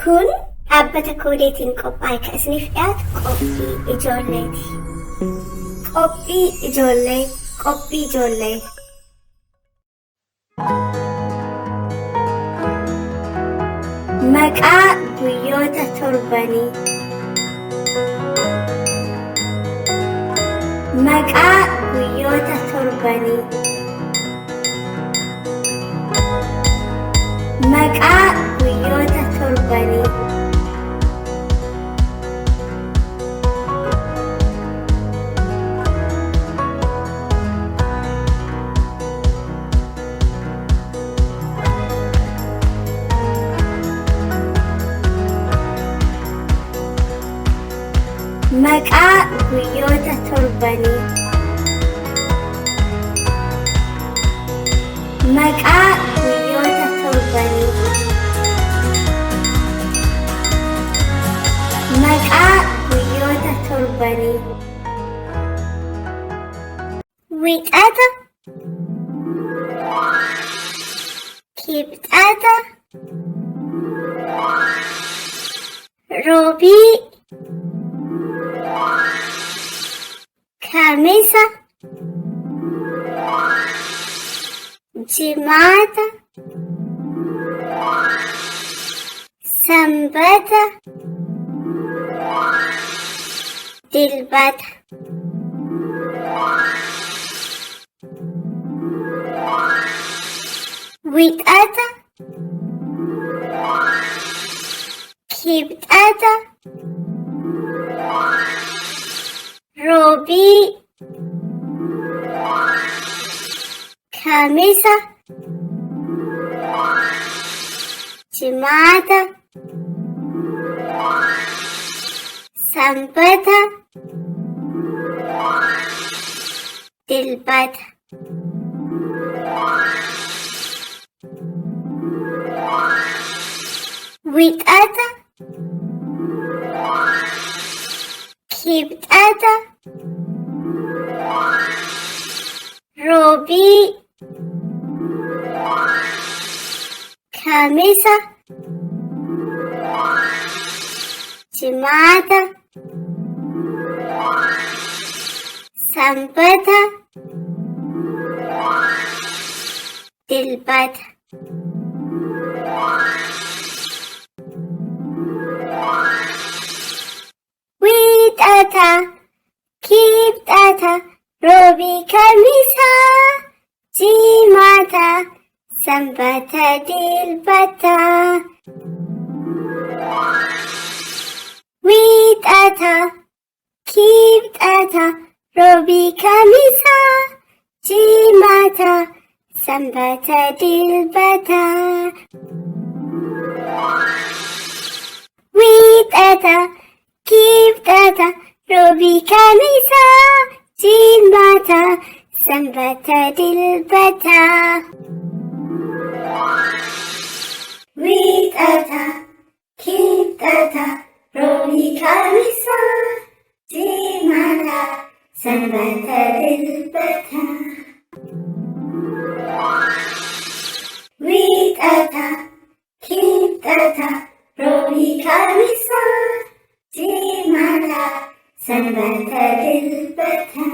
Kun dhaabbata Koodeetiin qophaa'e kan isiniif dhiyaatu qophii ijoolleeti. Qophii ijoollee, qophii ijoollee. Maqaa guyyoota torbanii. Maqaa guyyoota torbanii. Maqaa guyyoota torbanii. Maqaa guyyoota torbanii. Maqaa guyyoota torbanii. Maqaa guyyoota torbanii. Wixata, kibxata, roobii, kamisa, jimaata, sanbata, dilbata. Wixata, kibxata, roobii, kamisa, jimaata, sanbata, dilbata. Wixata, kibxata, roobii, kamisa, jimaata, sanbata, dilbata. Wixata, kibxata, roobii, kamisa, jimaata, sanbata, dilbata. Wixata, kibxata, roobii, kamisa, jimaata, sanbata, dilbata. Wixata, kibxata, roobii, kamisa, jimaata, sanbata, dilbata. Wixata, kibxata, roobii, kamisa, jimaata, sanbata, dilbata. Wixata, kibxata, roobii, kamisa, jimaata, sanbata, dilbata.